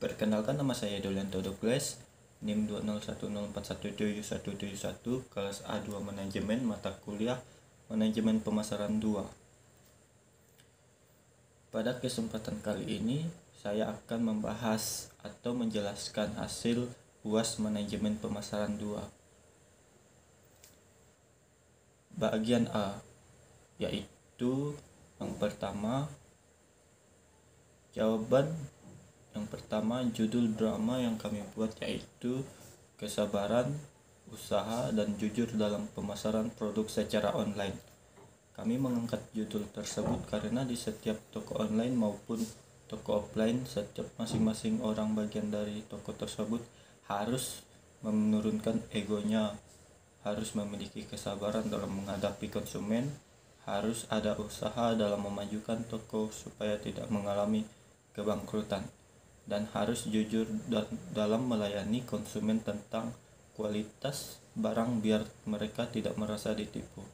Perkenalkan, nama saya Dolianto Douglas, NIM 20104171171, kelas A2 Manajemen, mata kuliah Manajemen Pemasaran 2. Pada kesempatan kali ini, saya akan membahas atau menjelaskan hasil UAS Manajemen Pemasaran 2. Bagian A, yaitu yang pertama, jawaban yang pertama, judul drama yang kami buat yaitu Kesabaran, Usaha, dan Jujur dalam Pemasaran Produk Secara Online. Kami mengangkat judul tersebut karena di setiap toko online maupun toko offline, setiap masing-masing orang bagian dari toko tersebut harus menurunkan egonya, harus memiliki kesabaran dalam menghadapi konsumen, harus ada usaha dalam memajukan toko supaya tidak mengalami kebangkrutan, dan harus jujur dalam melayani konsumen tentang kualitas barang biar mereka tidak merasa ditipu.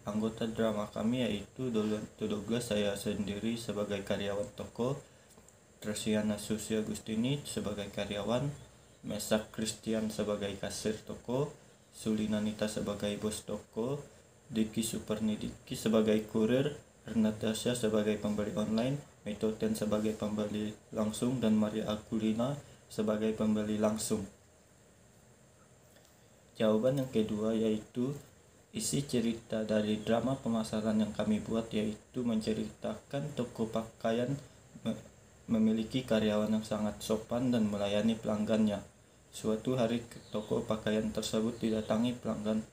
Anggota drama kami yaitu Dolianto Douglas, saya sendiri sebagai karyawan toko, Tresiana Susi Agustini sebagai karyawan, Mesak Christian sebagai kasir toko, Sulinanita sebagai bos toko, Diki Supernidiki sebagai kurir, Natasha sebagai pembeli online, Metoten sebagai pembeli langsung, dan Maria Akulina sebagai pembeli langsung. Jawaban yang kedua yaitu isi cerita dari drama pemasaran yang kami buat yaitu menceritakan toko pakaian memiliki karyawan yang sangat sopan dan melayani pelanggannya. Suatu hari toko pakaian tersebut didatangi pelanggan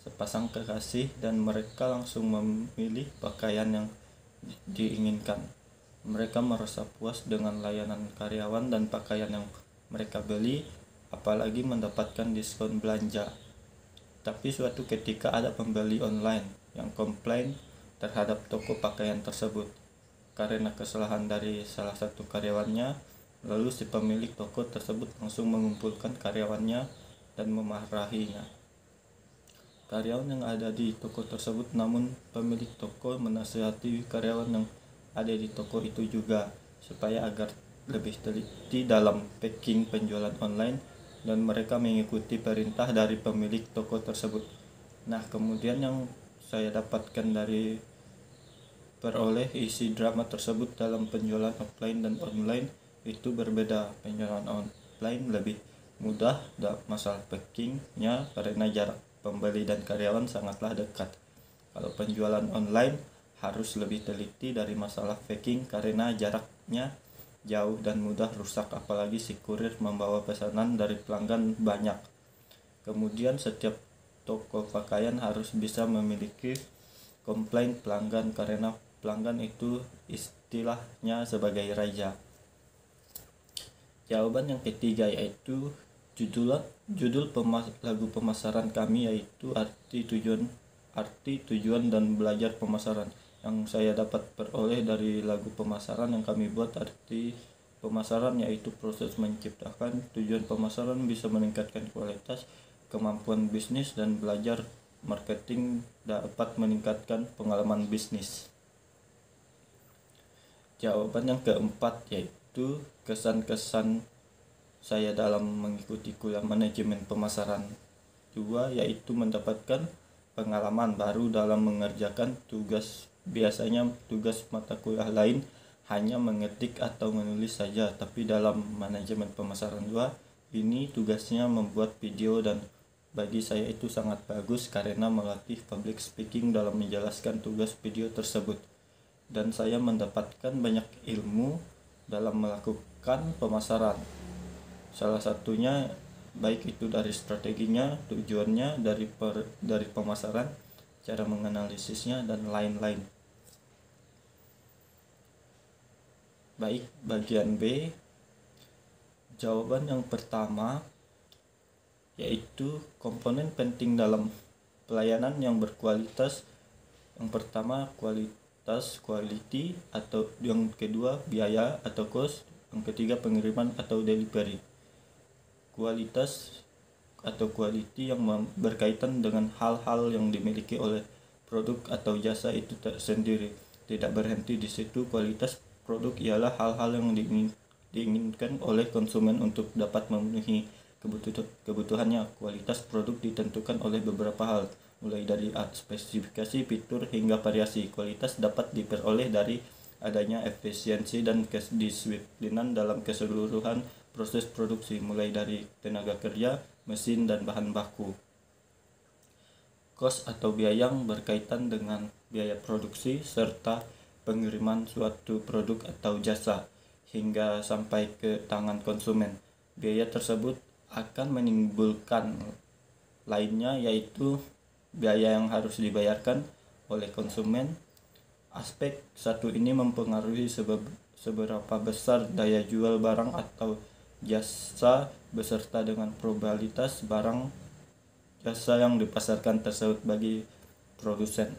sepasang kekasih dan mereka langsung memilih pakaian yang diinginkan. Mereka merasa puas dengan layanan karyawan dan pakaian yang mereka beli, apalagi mendapatkan diskon belanja. Tapi suatu ketika ada pembeli online yang komplain terhadap toko pakaian tersebut karena kesalahan dari salah satu karyawannya. Lalu si pemilik toko tersebut langsung mengumpulkan karyawannya dan memarahinya. Karyawan yang ada di toko tersebut, namun pemilik toko menasihati karyawan yang ada di toko itu juga supaya agar lebih teliti dalam packing penjualan online dan mereka mengikuti perintah dari pemilik toko tersebut. Nah, kemudian yang saya dapatkan dari peroleh isi drama tersebut dalam penjualan offline dan online itu berbeda. Penjualan offline lebih mudah masalah packingnya karena jarak pembeli dan karyawan sangatlah dekat. Kalau penjualan online harus lebih teliti dari masalah packing karena jaraknya jauh dan mudah rusak, apalagi si kurir membawa pesanan dari pelanggan banyak. Kemudian setiap toko pakaian harus bisa memiliki komplain pelanggan karena pelanggan itu istilahnya sebagai raja. Jawaban yang ketiga yaitu judul lagu pemasaran kami yaitu arti tujuan dan belajar pemasaran. Yang saya dapat peroleh dari lagu pemasaran yang kami buat, arti pemasaran yaitu proses menciptakan tujuan pemasaran bisa meningkatkan kualitas, kemampuan bisnis, dan belajar marketing dapat meningkatkan pengalaman bisnis. Jawaban yang keempat yaitu kesan-kesan saya dalam mengikuti kuliah manajemen pemasaran 2 yaitu mendapatkan pengalaman baru dalam mengerjakan tugas. Biasanya tugas mata kuliah lain hanya mengetik atau menulis saja, tapi dalam manajemen pemasaran 2 ini tugasnya membuat video, dan bagi saya itu sangat bagus karena melatih public speaking dalam menjelaskan tugas video tersebut. Dan saya mendapatkan banyak ilmu dalam melakukan pemasaran. Salah satunya baik itu dari strateginya, tujuannya dari pemasaran, cara menganalisisnya, dan lain-lain. Baik, bagian B. Jawaban yang pertama yaitu komponen penting dalam pelayanan yang berkualitas. Yang pertama kualitas, quality, atau yang kedua biaya atau cost, yang ketiga pengiriman atau delivery. Kualitas atau quality yang berkaitan dengan hal-hal yang dimiliki oleh produk atau jasa itu tersendiri. Tidak berhenti di situ, kualitas produk ialah hal-hal yang diinginkan oleh konsumen untuk dapat memenuhi kebutuhannya. Kualitas produk ditentukan oleh beberapa hal, mulai dari spesifikasi, fitur, hingga variasi. Kualitas dapat diperoleh dari adanya efisiensi dan kedisiplinan dalam keseluruhan proses produksi, mulai dari tenaga kerja, mesin, dan bahan baku. Kos atau biaya yang berkaitan dengan biaya produksi serta pengiriman suatu produk atau jasa hingga sampai ke tangan konsumen. Biaya tersebut akan menimbulkan lainnya, yaitu biaya yang harus dibayarkan oleh konsumen. Aspek satu ini mempengaruhi seberapa besar daya jual barang atau jasa beserta dengan probabilitas barang jasa yang dipasarkan tersebut bagi produsen.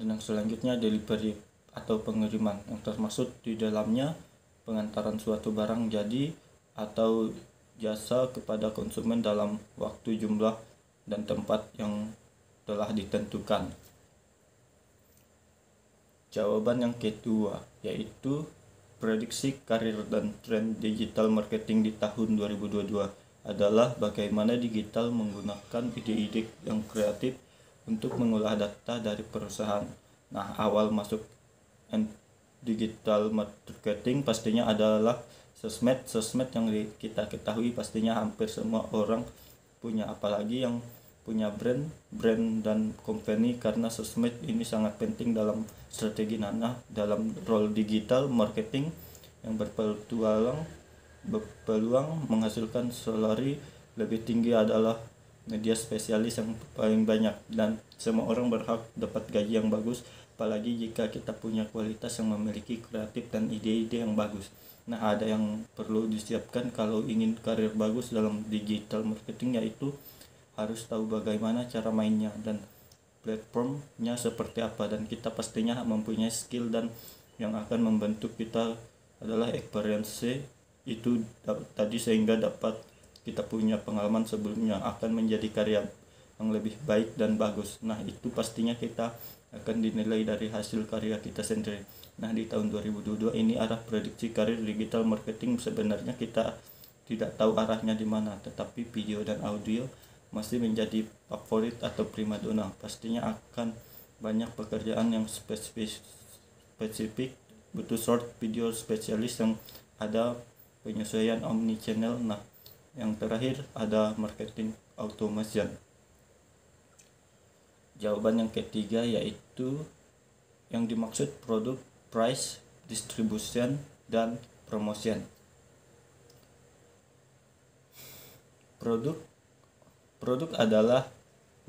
Dan yang selanjutnya delivery atau pengiriman, yang termasuk di dalamnya pengantaran suatu barang jadi atau jasa kepada konsumen dalam waktu, jumlah, dan tempat yang telah ditentukan. Jawaban yang kedua yaitu prediksi karir dan tren digital marketing di tahun 2022 adalah bagaimana digital menggunakan ide-ide yang kreatif untuk mengolah data dari perusahaan. Nah, awal masuk digital marketing pastinya adalah sosmed yang kita ketahui pastinya hampir semua orang punya, apalagi yang punya brand dan company, karena sosmed ini sangat penting dalam strategi Nana dalam role digital marketing yang berpeluang menghasilkan salary lebih tinggi adalah media spesialis yang paling banyak, dan semua orang berhak dapat gaji yang bagus, apalagi jika kita punya kualitas yang memiliki kreatif dan ide-ide yang bagus. Nah, ada yang perlu disiapkan kalau ingin karir bagus dalam digital marketing, yaitu harus tahu bagaimana cara mainnya dan platformnya seperti apa, dan kita pastinya mempunyai skill dan yang akan membentuk kita adalah experience itu tadi, sehingga dapat kita punya pengalaman sebelumnya akan menjadi karya yang lebih baik dan bagus. Nah, itu pastinya kita akan dinilai dari hasil karya kita sendiri. Nah, di tahun 2022 ini arah prediksi karir digital marketing sebenarnya kita tidak tahu arahnya di mana, tetapi video dan audio masih menjadi favorit atau primadona. Pastinya akan banyak pekerjaan yang spesifik butuh short video spesialis yang ada penyesuaian omni channel. Nah, yang terakhir ada marketing automation. Jawaban yang ketiga yaitu yang dimaksud produk, price, distribution, dan promotion. Produk adalah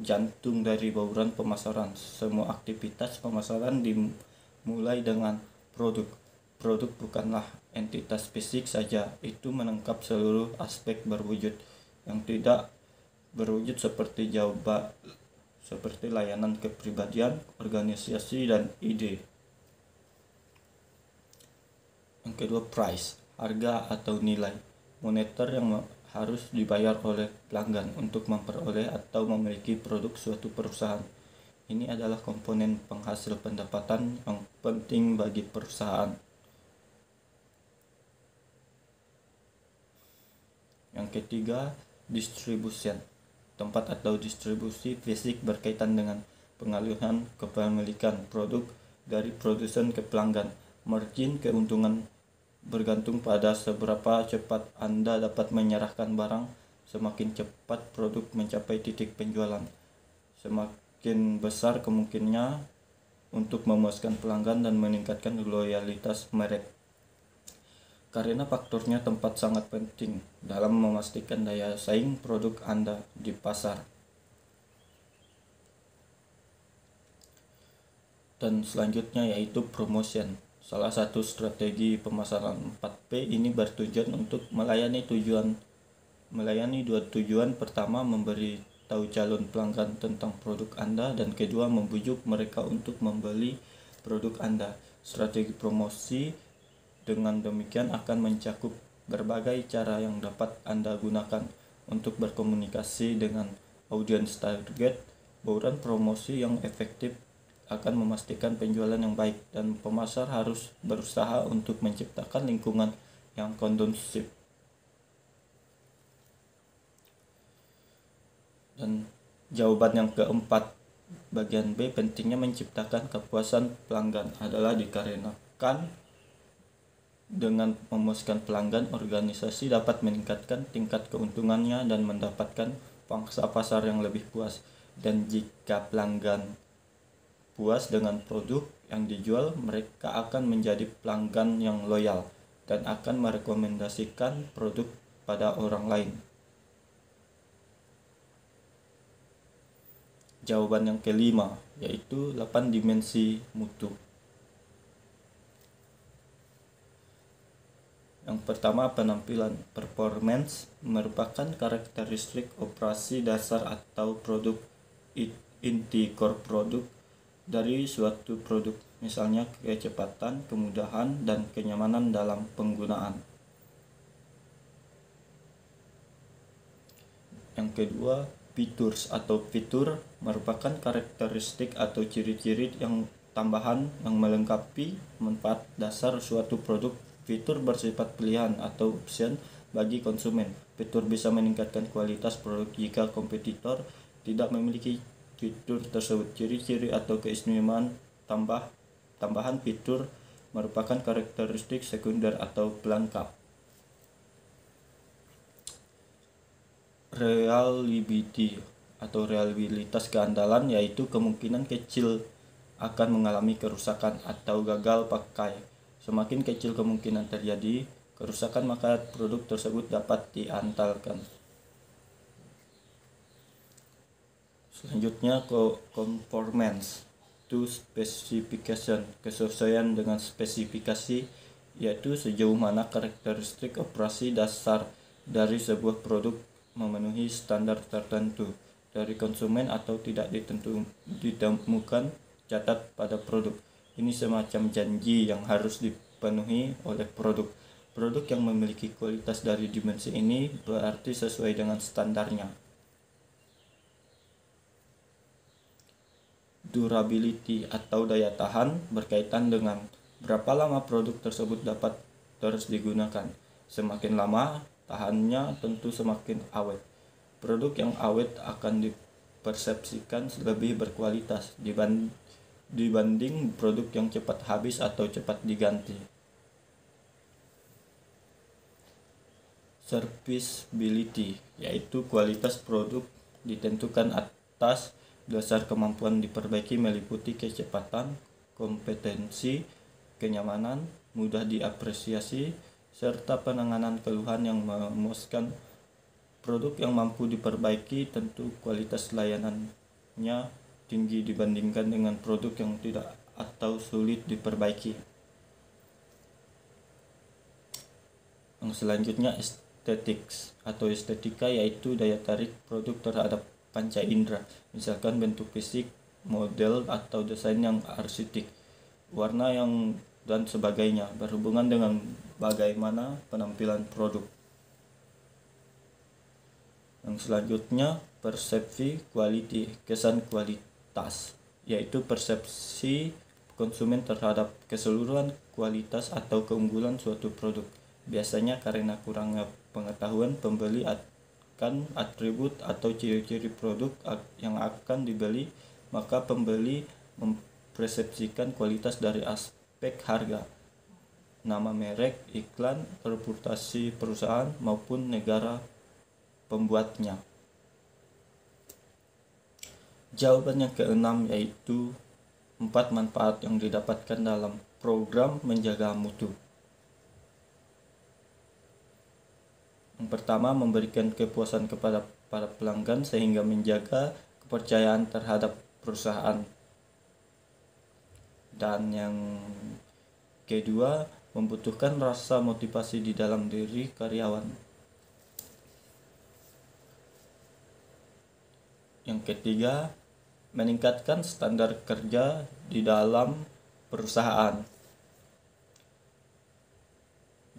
jantung dari bauran pemasaran. Semua aktivitas pemasaran dimulai dengan produk. Produk bukanlah entitas fisik saja, itu menangkap seluruh aspek berwujud yang tidak berwujud seperti layanan kepribadian, organisasi, dan ide. Yang kedua, price, harga atau nilai moneter yang harus dibayar oleh pelanggan untuk memperoleh atau memiliki produk suatu perusahaan. Ini adalah komponen penghasil pendapatan yang penting bagi perusahaan. Yang ketiga, distribution, tempat atau distribusi fisik berkaitan dengan pengalihan kepemilikan produk dari produsen ke pelanggan. Margin keuntungan bergantung pada seberapa cepat Anda dapat menyerahkan barang. Semakin cepat produk mencapai titik penjualan, semakin besar kemungkinannya untuk memuaskan pelanggan dan meningkatkan loyalitas merek. Karena faktornya tempat sangat penting dalam memastikan daya saing produk Anda di pasar. Dan selanjutnya yaitu promotion. Salah satu strategi pemasaran 4P ini bertujuan untuk melayani dua tujuan. Pertama, memberi tahu calon pelanggan tentang produk Anda, dan kedua, membujuk mereka untuk membeli produk Anda. Strategi promosi dengan demikian akan mencakup berbagai cara yang dapat Anda gunakan untuk berkomunikasi dengan audiens target. Bauran promosi yang efektif akan memastikan penjualan yang baik, dan pemasar harus berusaha untuk menciptakan lingkungan yang kondusif. Dan jawaban yang keempat, bagian B, pentingnya menciptakan kepuasan pelanggan adalah dikarenakan dengan memuaskan pelanggan, organisasi dapat meningkatkan tingkat keuntungannya dan mendapatkan pangsa pasar yang lebih puas. Dan jika pelanggan puas dengan produk yang dijual, mereka akan menjadi pelanggan yang loyal dan akan merekomendasikan produk pada orang lain. Jawaban yang kelima, yaitu 8 dimensi mutu. Yang pertama, penampilan. Performance merupakan karakteristik operasi dasar atau produk inti core produk dari suatu produk, misalnya kecepatan, kemudahan, dan kenyamanan dalam penggunaan. Yang kedua, features atau fitur merupakan karakteristik atau ciri-ciri yang tambahan yang melengkapi manfaat dasar suatu produk. Fitur bersifat pilihan atau option bagi konsumen. Fitur bisa meningkatkan kualitas produk jika kompetitor tidak memiliki fitur tersebut. Ciri-ciri atau keistimewaan tambahan fitur merupakan karakteristik sekunder atau pelengkap. Reliability atau reliabilitas keandalan, yaitu kemungkinan kecil akan mengalami kerusakan atau gagal pakai. Semakin kecil kemungkinan terjadi kerusakan, maka produk tersebut dapat diandalkan. Selanjutnya, conformance to specification, kesesuaian dengan spesifikasi, yaitu sejauh mana karakteristik operasi dasar dari sebuah produk memenuhi standar tertentu dari konsumen atau tidak ditemukan catat pada produk. Ini semacam janji yang harus dipenuhi oleh produk. Produk yang memiliki kualitas dari dimensi ini berarti sesuai dengan standarnya. Durability atau daya tahan berkaitan dengan berapa lama produk tersebut dapat terus digunakan. Semakin lama tahannya, tentu semakin awet. Produk yang awet akan dipersepsikan lebih berkualitas dibanding produk yang cepat habis atau cepat diganti. Serviceability, yaitu kualitas produk ditentukan atas dasar kemampuan diperbaiki, meliputi kecepatan, kompetensi, kenyamanan, mudah diapresiasi, serta penanganan keluhan yang memuaskan. Produk yang mampu diperbaiki tentu kualitas layanannya tinggi dibandingkan dengan produk yang tidak atau sulit diperbaiki. Yang selanjutnya, aesthetics atau estetika, yaitu daya tarik produk terhadap panca indera, misalkan bentuk fisik, model atau desain yang arsitek, warna yang dan sebagainya, berhubungan dengan bagaimana penampilan produk. Yang selanjutnya, persepsi quality, kesan kualitas, yaitu persepsi konsumen terhadap keseluruhan kualitas atau keunggulan suatu produk. Biasanya karena kurangnya pengetahuan pembeli akan atribut atau ciri-ciri produk yang akan dibeli, maka pembeli mempersepsikan kualitas dari aspek harga, nama merek, iklan, reputasi perusahaan maupun negara pembuatnya. Jawaban yang keenam, yaitu 4 manfaat yang didapatkan dalam program menjaga mutu. Yang pertama, memberikan kepuasan kepada para pelanggan sehingga menjaga kepercayaan terhadap perusahaan. Dan yang kedua, membutuhkan rasa motivasi di dalam diri karyawan. Yang ketiga, meningkatkan standar kerja di dalam perusahaan.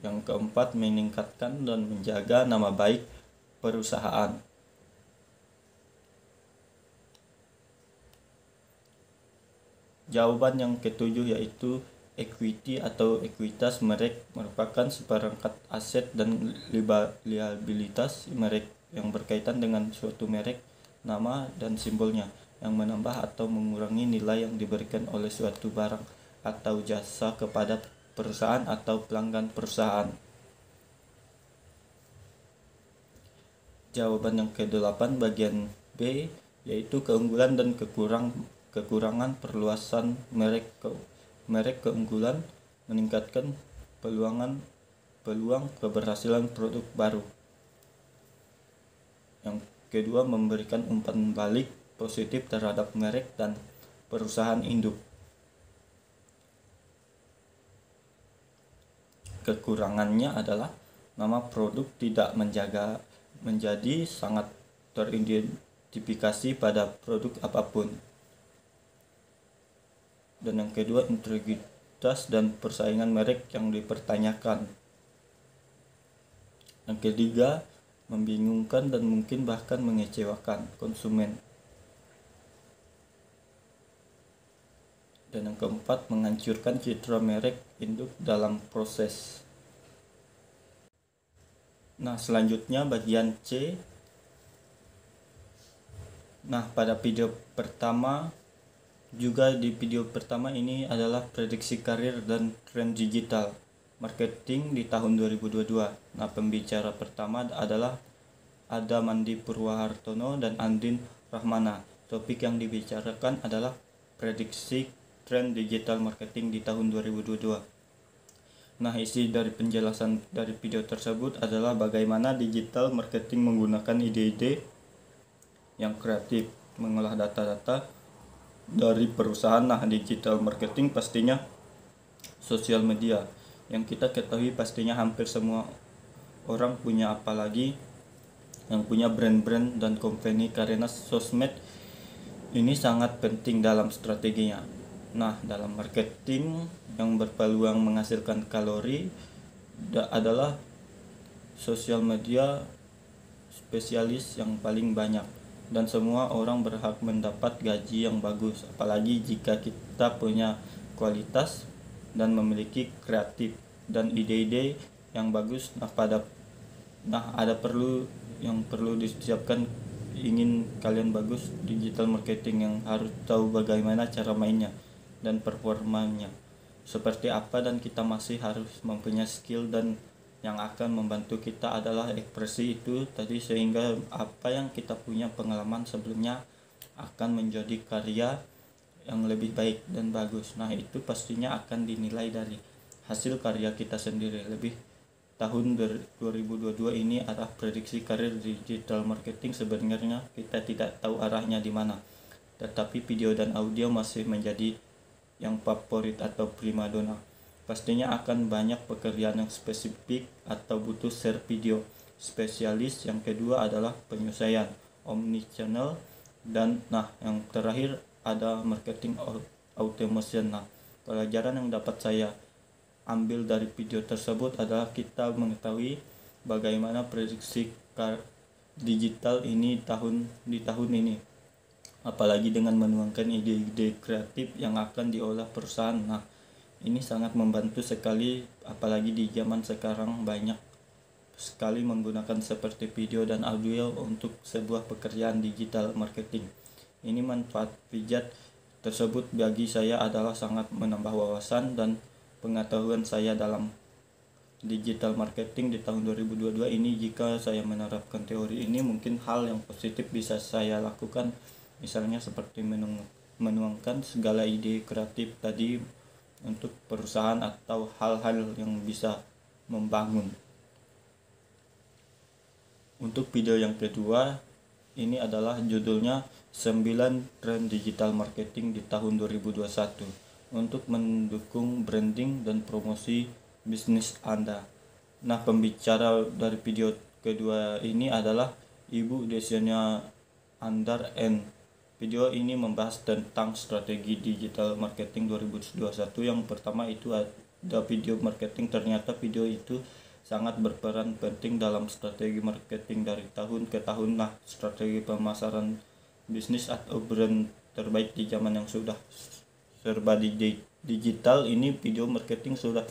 Yang keempat, meningkatkan dan menjaga nama baik perusahaan. Jawaban yang ketujuh yaitu equity atau ekuitas merek merupakan seperangkat aset dan liabilitas merek yang berkaitan dengan suatu merek, nama, dan simbolnya yang menambah atau mengurangi nilai yang diberikan oleh suatu barang atau jasa kepada perusahaan atau pelanggan perusahaan. Jawaban yang ke-8 bagian B yaitu keunggulan dan kekurangan perluasan merek. Merek keunggulan meningkatkan peluang keberhasilan produk baru. Yang kedua, memberikan umpan balik positif terhadap merek dan perusahaan induk. Kekurangannya adalah nama produk tidak menjadi sangat teridentifikasi pada produk apapun. Dan yang kedua, integritas dan persaingan merek yang dipertanyakan. Yang ketiga, membingungkan dan mungkin bahkan mengecewakan konsumen. Dan yang keempat, menghancurkan citra merek induk dalam proses. Nah, selanjutnya bagian C. Nah, pada video pertama di video pertama ini adalah prediksi karir dan tren digital marketing di tahun 2022. Nah, pembicara pertama adalah Ada Mandi Purwahartono dan Andin Rahmana. Topik yang dibicarakan adalah prediksi tren digital marketing di tahun 2022. Nah, isi dari penjelasan dari video tersebut adalah bagaimana digital marketing menggunakan ide-ide yang kreatif, mengolah data-data dari perusahaan. Nah, digital marketing pastinya sosial media. Yang kita ketahui pastinya hampir semua orang punya, apalagi yang punya brand-brand dan company, karena sosmed ini sangat penting dalam strateginya. Nah, dalam marketing yang berpeluang menghasilkan kalori adalah sosial media spesialis yang paling banyak, dan semua orang berhak mendapat gaji yang bagus, apalagi jika kita punya kualitas dan memiliki kreatif dan ide-ide yang bagus. Ada yang perlu disiapkan. Ingin kalian bagus digital marketing, yang harus tahu bagaimana cara mainnya dan performanya seperti apa, dan kita masih harus mempunyai skill dan yang akan membantu kita adalah ekspresi itu tadi, sehingga apa yang kita punya pengalaman sebelumnya akan menjadi karya yang lebih baik dan bagus. Nah, itu pastinya akan dinilai dari hasil karya kita sendiri. Tahun 2022 ini adalah prediksi karir digital marketing. Sebenarnya kita tidak tahu arahnya di mana, tetapi video dan audio masih menjadi yang favorit atau primadona. Pastinya akan banyak pekerjaan yang spesifik atau butuh share video spesialis. Yang kedua adalah penyelesaian omnichannel, dan yang terakhir ada marketing automation. Nah, pelajaran yang dapat saya ambil dari video tersebut adalah kita mengetahui bagaimana prediksi digital ini di tahun ini, apalagi dengan menuangkan ide-ide kreatif yang akan diolah perusahaan. Nah, ini sangat membantu sekali, apalagi di zaman sekarang banyak sekali menggunakan seperti video dan audio untuk sebuah pekerjaan digital marketing. Ini manfaat pijat tersebut bagi saya adalah sangat menambah wawasan dan pengetahuan saya dalam digital marketing di tahun 2022 ini. Jika saya menerapkan teori ini, mungkin hal yang positif bisa saya lakukan, misalnya seperti menuangkan segala ide kreatif tadi untuk perusahaan atau hal-hal yang bisa membangun. Untuk video yang kedua, ini adalah judulnya 9 tren digital marketing di tahun 2021 untuk mendukung branding dan promosi bisnis Anda. Nah, pembicara dari video kedua ini adalah Ibu Desiana Andar N. Video ini membahas tentang strategi digital marketing 2021. Yang pertama itu ada video marketing. Ternyata video itu sangat berperan penting dalam strategi marketing dari tahun ke tahun. Nah, strategi pemasaran bisnis atau brand terbaik di zaman yang sudah serba digital ini, video marketing sudah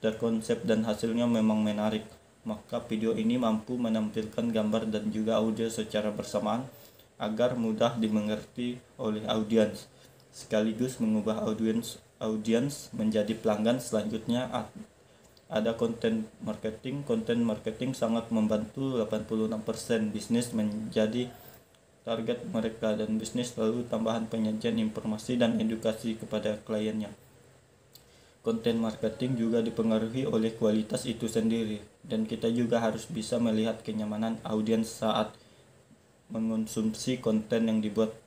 terkonsep dan hasilnya memang menarik. Maka video ini mampu menampilkan gambar dan juga audio secara bersamaan agar mudah dimengerti oleh audiens, sekaligus mengubah audiens menjadi pelanggan. Selanjutnya ada konten marketing. Konten marketing sangat membantu 86% bisnis menjadi target mereka, dan bisnis selalu tambahan penyajian informasi dan edukasi kepada kliennya. Konten marketing juga dipengaruhi oleh kualitas itu sendiri, dan kita juga harus bisa melihat kenyamanan audiens saat mengonsumsi konten yang dibuat.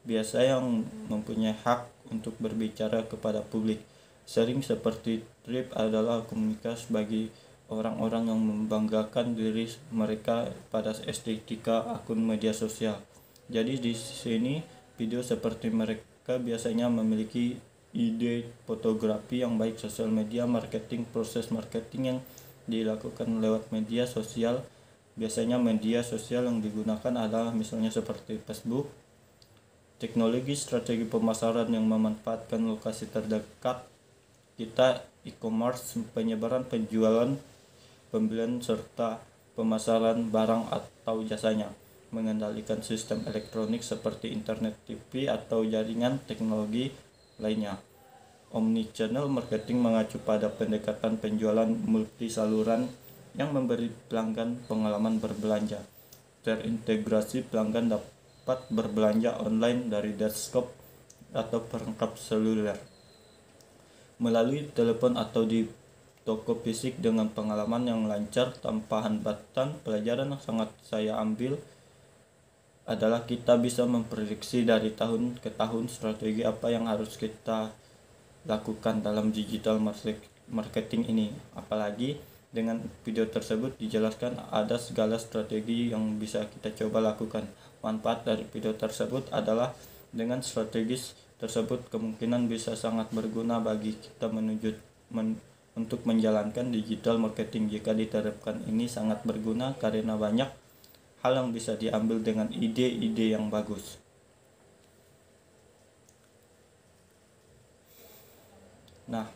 Biasa yang mempunyai hak untuk berbicara kepada publik. Sering seperti trip adalah komunitas bagi orang-orang yang membanggakan diri mereka pada estetika akun media sosial. Jadi di sini video seperti mereka biasanya memiliki ide fotografi yang baik. Sosial media marketing, proses marketing yang dilakukan lewat media sosial. Biasanya media sosial yang digunakan adalah misalnya seperti Facebook. Teknologi strategi pemasaran yang memanfaatkan lokasi terdekat kita, e-commerce, penyebaran, penjualan, pembelian serta pemasaran barang atau jasanya, mengendalikan sistem elektronik seperti internet, TV atau jaringan teknologi lainnya. Omnichannel marketing mengacu pada pendekatan penjualan multi saluran yang memberi pelanggan pengalaman berbelanja terintegrasi. Pelanggan dapat berbelanja online dari desktop atau perangkat seluler, melalui telepon atau di toko fisik dengan pengalaman yang lancar tanpa hambatan. Pelajaran yang sangat saya ambil adalah kita bisa memprediksi dari tahun ke tahun strategi apa yang harus kita lakukan dalam digital marketing ini. Apalagi dengan video tersebut dijelaskan ada segala strategi yang bisa kita coba lakukan. Manfaat dari video tersebut adalah dengan strategi tersebut kemungkinan bisa sangat berguna bagi kita untuk menjalankan digital marketing. Jika diterapkan ini sangat berguna karena banyak hal yang bisa diambil dengan ide-ide yang bagus. Nah,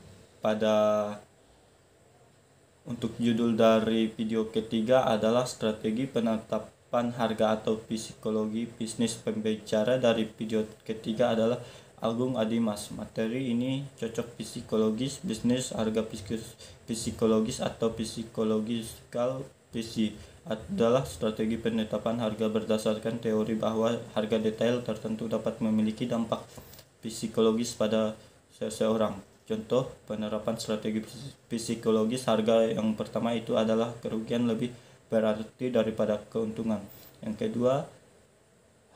untuk judul dari video ketiga adalah strategi penetapan harga atau psikologi bisnis. Pembicara dari video ketiga adalah Agung Adimas. Materi ini cocok psikologis bisnis. Harga psikologis atau psychological PC adalah strategi penetapan harga berdasarkan teori bahwa harga detail tertentu dapat memiliki dampak psikologis pada seseorang. Contoh penerapan strategi psikologis harga yang pertama itu adalah kerugian lebih berarti daripada keuntungan. Yang kedua,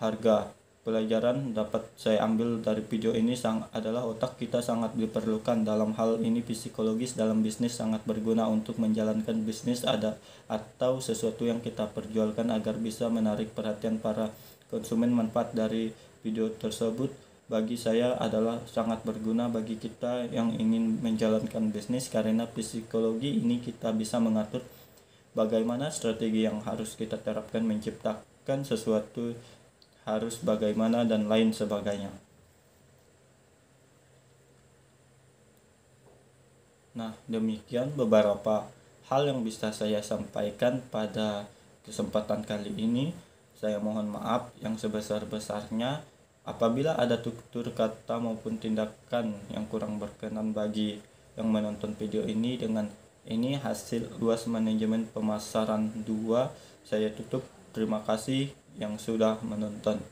harga. Pelajaran dapat saya ambil dari video ini adalah otak kita sangat diperlukan dalam hal ini. Psikologis dalam bisnis sangat berguna untuk menjalankan bisnis atau sesuatu yang kita perjualkan agar bisa menarik perhatian para konsumen. Manfaat dari video tersebut bagi saya adalah sangat berguna bagi kita yang ingin menjalankan bisnis, karena psikologi ini kita bisa mengatur bagaimana strategi yang harus kita terapkan, menciptakan sesuatu harus bagaimana dan lain sebagainya. Nah, demikian beberapa hal yang bisa saya sampaikan pada kesempatan kali ini. Saya mohon maaf yang sebesar-besarnya apabila ada tutur kata maupun tindakan yang kurang berkenan bagi yang menonton video ini. Dengan ini hasil UAS Manajemen Pemasaran 2 saya tutup. Terima kasih yang sudah menonton.